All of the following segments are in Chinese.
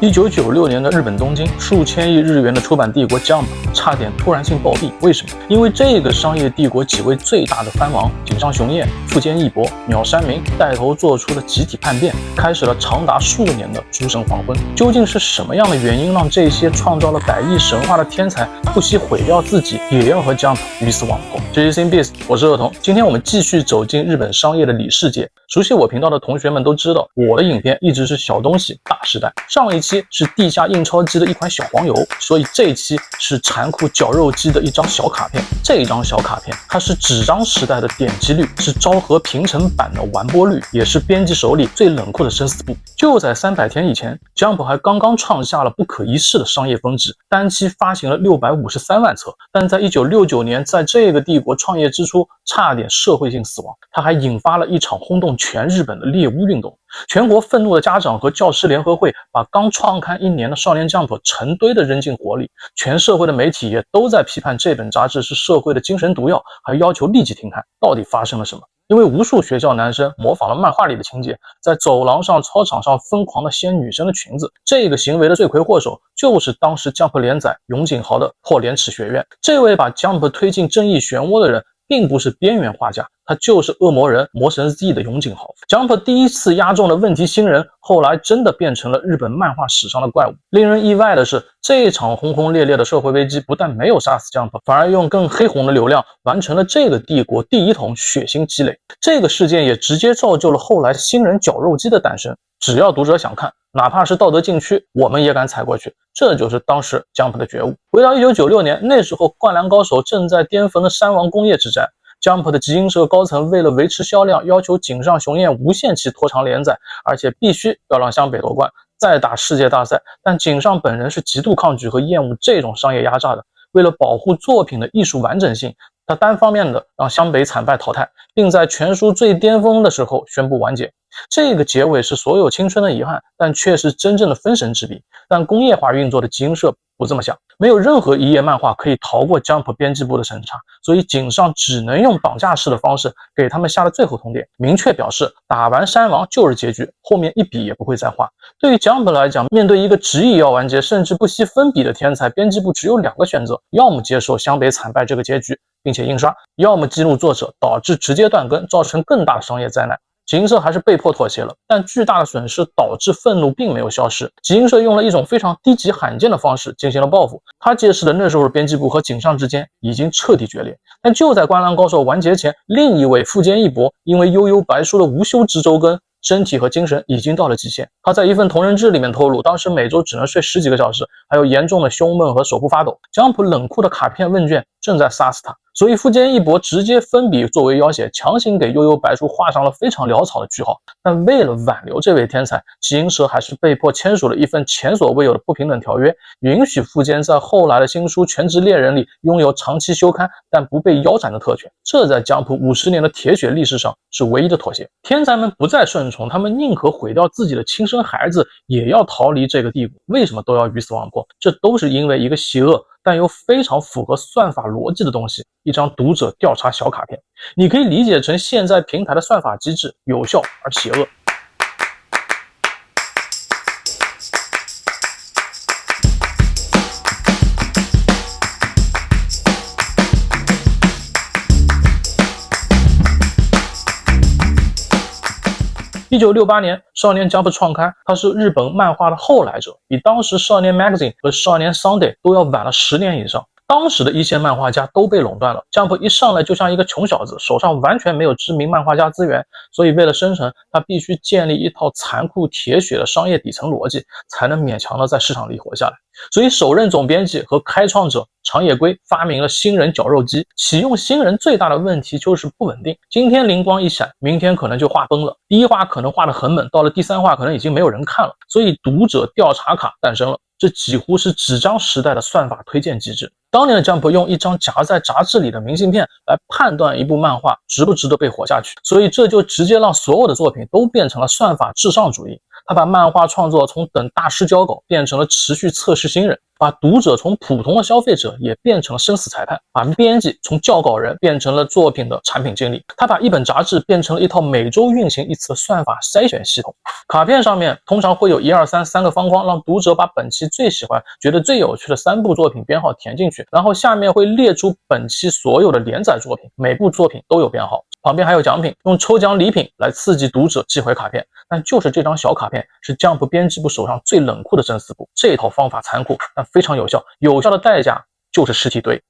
1996年的日本东京，数千亿日元的出版帝国 Jump 差点突然性暴毙。为什么？因为这个商业帝国几位最大的藩王井上雄彦、富坚义博、鸟山明带头做出的集体叛变，开始了长达数年的诸神黄昏。究竟是什么样的原因让这些创造了百亿神话的天才不惜毁掉自己，也要和 Jump 鱼死网破？这是 Thinbiz， 我是乐童。今天我们继续走进日本商业的里世界。熟悉我频道的同学们都知道，我的影片一直是小东西大时代。上一期是地下印钞机的一款小黄油，所以这一期是残酷绞肉机的一张小卡片。这张小卡片它是纸张时代的点击率，是昭和平成版的完播率，也是编辑手里最冷酷的生死簿。就在300天以前， Jump 还刚刚创下了不可一世的商业峰值，单期发行了653万册。但在1969年，在这个帝国创业之初，差点社会性死亡。它还引发了一场轰动全日本的猎巫运动。全国愤怒的家长和教师联合会把刚创刊1年的少年 Jump 成堆的扔进火里，全社会的媒体也都在批判这本杂志是社会的精神毒药，还要求立即停刊。到底发生了什么？因为无数学校男生模仿了漫画里的情节，在走廊上、操场上疯狂地掀女生的裙子。这个行为的罪魁祸首就是当时 Jump 连载永井豪的破廉耻学院。这位把 Jump 推进正义漩涡的人并不是边缘画家，他就是恶魔人魔神 Z 的永井豪。 Jump 第一次押中的问题新人，后来真的变成了日本漫画史上的怪物。令人意外的是，这一场轰轰烈烈的社会危机不但没有杀死 Jump， 反而用更黑红的流量完成了这个帝国第一桶血腥积累。这个事件也直接造就了后来新人绞肉机的诞生。只要读者想看，哪怕是道德禁区，我们也敢踩过去。这就是当时 Jump 的觉悟。回到1996年，那时候灌篮高手正在巅峰的山王工业之战。Jump 的集英社高层为了维持销量，要求井上雄彦无限期拖长连载，而且必须要让湘北夺冠，再打世界大赛。但井上本人是极度抗拒和厌恶这种商业压榨的。为了保护作品的艺术完整性，他单方面的让湘北惨败淘汰，并在全书最巅峰的时候宣布完结。这个结尾是所有青春的遗憾，但却是真正的分神之笔。但工业化运作的集英社不这么想，没有任何一页漫画可以逃过 Jump 编辑部的审查，所以井上只能用绑架式的方式给他们下了最后通牒，明确表示打完山王就是结局，后面一笔也不会再画。对于 Jump 来讲，面对一个执意要完结甚至不惜分笔的天才，编辑部只有2个选择，要么接受湘北惨败这个结局并且印刷，要么激怒作者导致直接断更，造成更大的商业灾难。集英社还是被迫妥协了，但巨大的损失导致愤怒并没有消失。集英社用了一种非常低级罕见的方式进行了报复，他揭示了那时候的编辑部和井上之间已经彻底决裂。但就在灌篮高手完结前，另一位富坚义博因为悠悠白书的无休止周更，身体和精神已经到了极限。他在一份同人志里面透露，当时每周只能睡10几个小时，还有严重的胸闷和手部发抖。Jump 冷酷的卡片问卷正在杀死他，所以富坚义博直接分笔作为要挟，强行给悠悠白书画上了非常潦草的句号。但为了挽留这位天才，集英社还是被迫签署了一份前所未有的不平等条约，允许富坚在后来的新书《全职猎人》里拥有长期休刊但不被腰斩的特权。这在 Jump 50年的铁血历史上是唯一的妥协。天才们不再顺从，他们宁可毁掉自己的亲生孩子，也要逃离这个帝国。为什么都要鱼死网破？这都是因为一个邪恶但又非常符合算法逻辑的东西，一张读者调查小卡片。你可以理解成现在平台的算法机制有效而邪恶。1968年，少年 Jump 创刊，它是日本漫画的后来者，比当时少年 Magazine 和少年 Sunday 都要晚了10年以上。当时的一线漫画家都被垄断了， Jump 一上来就像一个穷小子，手上完全没有知名漫画家资源，所以为了生存，他必须建立一套残酷铁血的商业底层逻辑，才能勉强的在市场里活下来。所以首任总编辑和开创者长野圭发明了新人绞肉机。启用新人最大的问题就是不稳定，今天灵光一闪，明天可能就画崩了。第一话可能画得很猛，到了第3话可能已经没有人看了，所以读者调查卡诞生了。这几乎是纸张时代的算法推荐机制。当年的 Jump 用一张夹在杂志里的明信片来判断一部漫画值不值得被活下去，所以这就直接让所有的作品都变成了算法至上主义。他把漫画创作从等大师交稿变成了持续测试新人，把读者从普通的消费者也变成了生死裁判，把编辑从校稿人变成了作品的产品经理。他把一本杂志变成了一套每周运行一次的算法筛选系统。卡片上面通常会有1、2、3个方框，让读者把本期最喜欢、觉得最有趣的3部作品编号填进去，然后下面会列出本期所有的连载作品，每部作品都有编号。旁边还有奖品，用抽奖礼品来刺激读者寄回卡片。但就是这张小卡片是 Jump 编辑部手上最冷酷的真丝布。这套方法残酷，但非常有效，有效的代价就是尸体堆。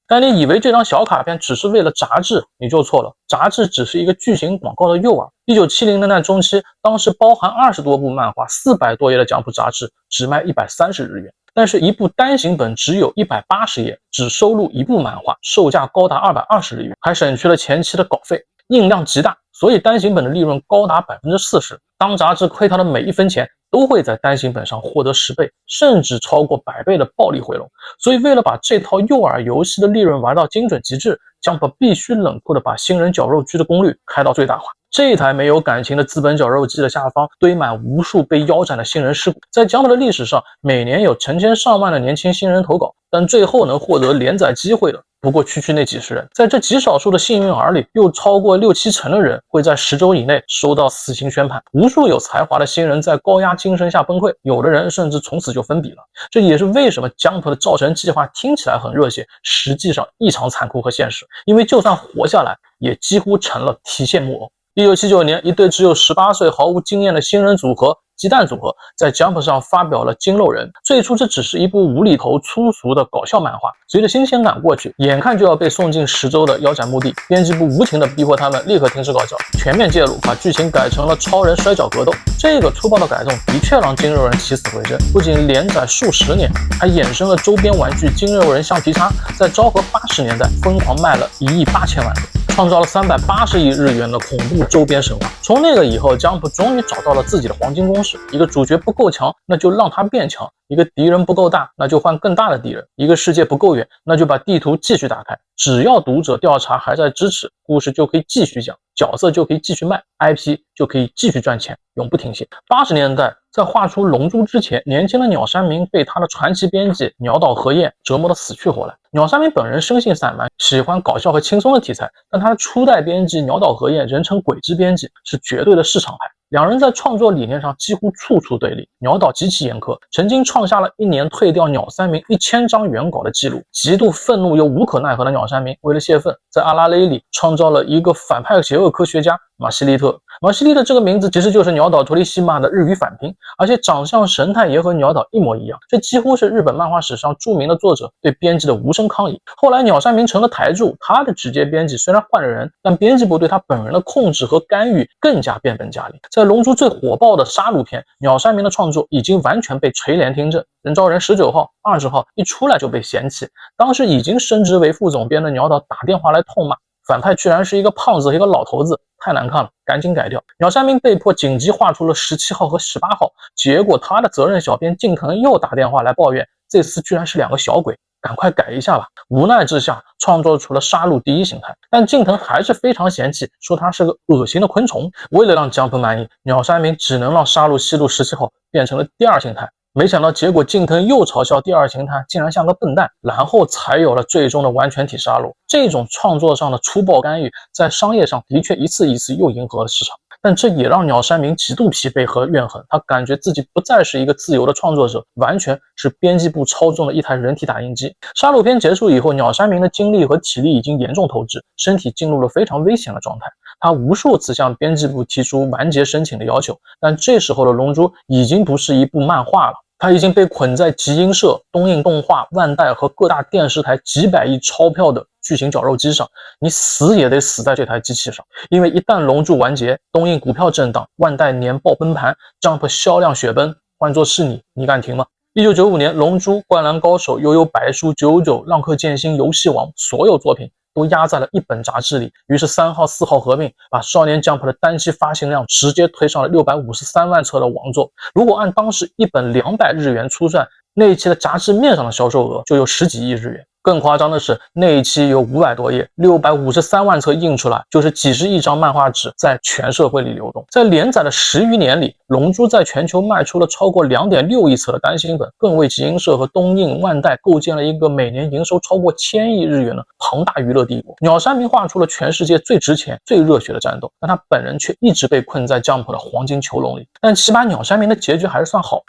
但你以为这张小卡片只是为了杂志，你就错了。杂志只是一个巨型广告的诱饵。1970年代中期，当时包含20多部漫画、400多页的Jump杂志只卖130日元，但是一部单行本只有180页，只收录一部漫画，售价高达220日元，还省去了前期的稿费，印量极大，所以单行本的利润高达40%。当杂志亏它的每一分钱，都会在单行本上获得10倍，甚至超过100倍的暴利回笼。所以为了把这套诱饵游戏的利润玩到精准极致， Jump 必须冷酷的把新人绞肉机的功率开到最大化。这台没有感情的资本绞肉机的下方堆满无数被腰斩的新人尸骨。在 Jump 的历史上，每年有成千上万的年轻新人投稿，但最后能获得连载机会的不过区那几十人。在这极少数的幸运儿里，又超过6、7成的人会在10周以内收到死刑宣判。无数有才华的新人在高压精神下崩溃，有的人甚至从此就封笔了。这也是为什么 Jump 的造神计划听起来很热血，实际上异常残酷和现实。因为就算活下来，也几乎成了提线木偶。1979年，一对只有18岁、毫无经验的新人组合鸡蛋组合在 Jump 上发表了《筋肉人》。最初这只是一部无厘头粗俗的搞笑漫画，随着新鲜感过去，眼看就要被送进10周的腰斩墓地，编辑部无情地逼迫他们立刻停止搞笑，全面介入，把剧情改成了超人摔跤格斗。这个粗暴的改动的确让筋肉人起死回生，不仅连载数十年，还衍生了周边玩具筋肉人橡皮擦，在昭和80年代疯狂卖了1亿8千万个，创造了380亿日元的恐怖周边神话。从那个以后， Jump 终于找到了自己的黄金公式：一个主角不够强，那就让他变强；一个敌人不够大，那就换更大的敌人；一个世界不够远，那就把地图继续打开。只要读者调查还在支持，故事就可以继续讲，角色就可以继续卖， IP 就可以继续赚钱，永不停歇。80年代，在画出《龙珠》之前，年轻的鸟山明被他的传奇编辑鸟岛和彦折磨得死去活来。鸟山明本人生性散漫，喜欢搞笑和轻松的题材，但他的初代编辑鸟岛和彦人称鬼之编辑，是绝对的市场派。两人在创作理念上几乎处处对立。鸟岛极其严苛，曾经创下了1年退掉鸟山明1000张原稿的记录。极度愤怒又无可奈何的鸟山明，为了泄愤，在阿拉蕾里创造了一个反派邪恶科学家马西利特。马西利特这个名字其实就是鸟岛托利西马的日语反拼，而且长相神态也和鸟岛一模一样。这几乎是日本漫画史上著名的作者对编辑的无声抗议。后来鸟山明成了台柱，他的直接编辑虽然换了人，但编辑部对他本人的控制和干预更加变本加厉。在龙珠最火爆的杀戮篇，鸟山明的创作已经完全被垂帘听政。人造人19号、20号一出来就被嫌弃，当时已经升职为副总编的鸟岛打电话来痛骂，反派居然是一个胖子和一个老头子，太难看了，赶紧改掉。鸟山明被迫紧急画出了17号和18号，结果他的责任小编近藤又打电话来抱怨，这次居然是2个小鬼，赶快改一下吧。无奈之下创作出了杀戮第1形态，但近藤还是非常嫌弃，说他是个恶心的昆虫。为了让Jump满意，鸟山明只能让杀戮西路17号变成了第2形态。没想到结果近藤又嘲笑第2形态竟然像个笨蛋，然后才有了最终的完全体杀戮。这种创作上的粗暴干预在商业上的确一次一次又迎合了市场，但这也让鸟山明极度疲惫和怨恨。他感觉自己不再是一个自由的创作者，完全是编辑部操纵的一台人体打印机。杀戮篇结束以后，鸟山明的精力和体力已经严重透支，身体进入了非常危险的状态。他无数次向编辑部提出完结申请的要求，但这时候的龙珠已经不是一部漫画了，他已经被捆在集英社、东映动画、万代和各大电视台几百亿钞票的巨型绞肉机上，你死也得死在这台机器上。因为一旦龙珠完结，东映股票震荡，万代年报崩盘， Jump 销量雪崩，换作是你敢停吗？1995年，龙珠、灌篮高手、悠悠白书、九九、浪客剑心、游戏王所有作品都压在了一本杂志里，于是3号、4号合并，把少年 Jump 的单期发行量直接推上了653万册的王座。如果按当时一本200日元出算，那一期的杂志面上的销售额就有10几亿日元。更夸张的是，那一期有500多页，653万册印出来，就是几十亿张漫画纸在全社会里流动。在连载的10余年里，《龙珠》在全球卖出了超过2.6亿册的单行本，更为集英社和东映、万代构建了一个每年营收超过1000亿日元的庞大娱乐帝国。鸟山明画出了全世界最值钱、最热血的战斗，但他本人却一直被困在 Jump 的黄金囚笼里。但起码鸟山明的结局还是算好。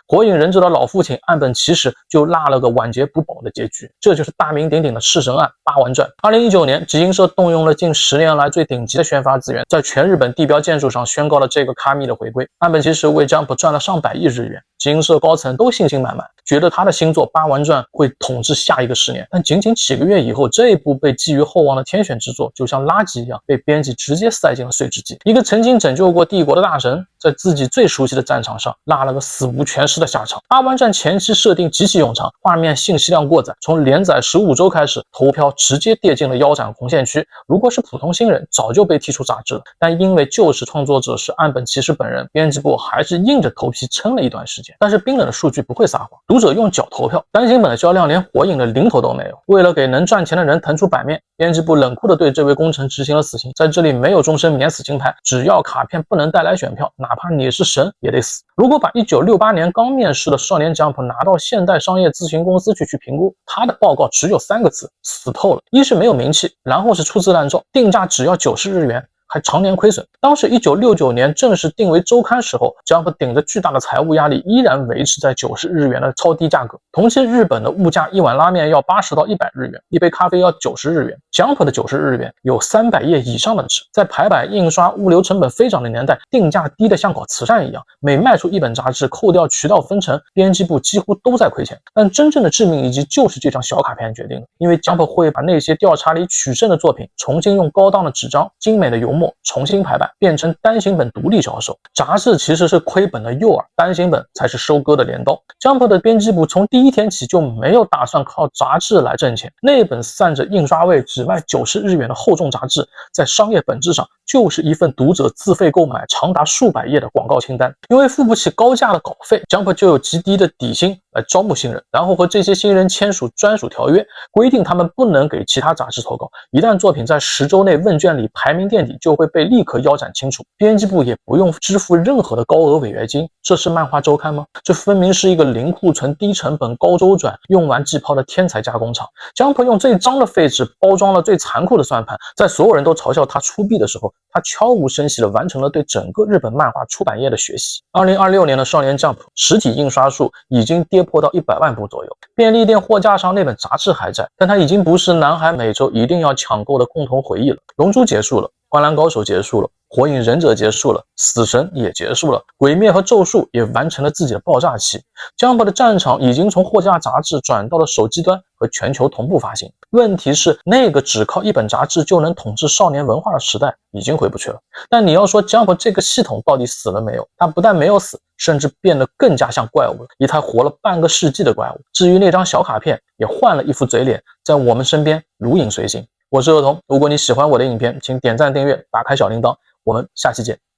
火影忍者的老父亲岸本齐史就落了个晚节不保的结局，这就是大名鼎鼎的弑神案八丸传。2019年，集英社动用了近10年来最顶级的宣发资源，在全日本地标建筑上宣告了这个卡密的回归。岸本齐史为 Jump 赚了上百亿日元，集英社高层都信心满满，觉得他的新作八丸传会统治下一个10年。但仅仅几个月以后，这部被寄予厚望的天选之作就像垃圾一样被编辑直接塞进了碎纸机。一个曾经拯救过帝国的大神，在自己最熟悉的战场上落了个死无全尸的下场。八丸传前期设定极其冗长，画面信息量过载，从连载15周开始，投票直接跌进了腰斩红线区。如果是普通新人，早就被踢出杂志了。但因为旧时创作者是岸本齐史本人，编辑部还是硬着头皮撑了一段时间。但是冰冷的数据不会撒谎，读者用脚投票，单行本的销量连火影的零头都没有。为了给能赚钱的人腾出版面，编辑部冷酷地对这位功臣执行了死刑。在这里没有终身免死金牌，只要卡片不能带来选票，哪怕你是神也得死。如果把1968年刚面世的少年 Jump 拿到现代商业咨询公司去评估，他的报告只有3个字：死透了。一是没有名气，然后是粗制滥造，定价只要90日元。还常年亏损。当时1969年正式定为周刊时候， Jump 顶着巨大的财务压力，依然维持在90日元的超低价格。同期日本的物价，一碗拉面要80到100日元，一杯咖啡要90日元。Jump 的90日元有300页以上的纸，在排版、印刷、物流成本飞涨的年代，定价低的像搞慈善一样。每卖出一本杂志，扣掉渠道分成，编辑部几乎都在亏钱。但真正的致命一击就是这张小卡片决定的，因为 Jump 会把那些调查里取胜的作品，重新用高档的纸张、精美的油墨重新排版，变成单行本独立销售。杂志其实是亏本的诱饵，单行本才是收割的镰刀。Jump 的编辑部从第一天起就没有打算靠杂志来挣钱。那本散着印刷味只卖90日元的厚重杂志，在商业本质上就是一份读者自费购买长达数百页的广告清单。因为付不起高价的稿费， Jump 就有极低的底薪来招募新人，然后和这些新人签署专属条约，规定他们不能给其他杂志投稿，一旦作品在10周内问卷里排名垫底，就会被立刻腰斩清除。编辑部也不用支付任何的高额违约金。这是漫画周刊吗？这分明是一个零库存、低成本、高周转、用完即抛的天才加工厂。 Jump 用最脏的废纸包装了最残酷的算盘，在所有人都嘲笑他出币的时候，他悄无声息地完成了对整个日本漫画出版业的学习。2026年的少年 Jump 实体印刷数已经跌破到100万部左右，便利店货架上那本杂志还在，但它已经不是南海每周一定要抢购的共同回忆了。龙珠结束了，灌篮高手结束了，火影忍者结束了，死神也结束了，鬼灭和咒术也完成了自己的爆炸期。 Jump 的战场已经从货架杂志转到了手机端和全球同步发行。问题是，那个只靠一本杂志就能统治少年文化的时代已经回不去了。但你要说 Jump 这个系统到底死了没有？它不但没有死，甚至变得更加像怪物了，一台活了半个世纪的怪物。至于那张小卡片，也换了一副嘴脸，在我们身边如影随形。我是儿童，如果你喜欢我的影片，请点赞订阅，打开小铃铛，我们下期见。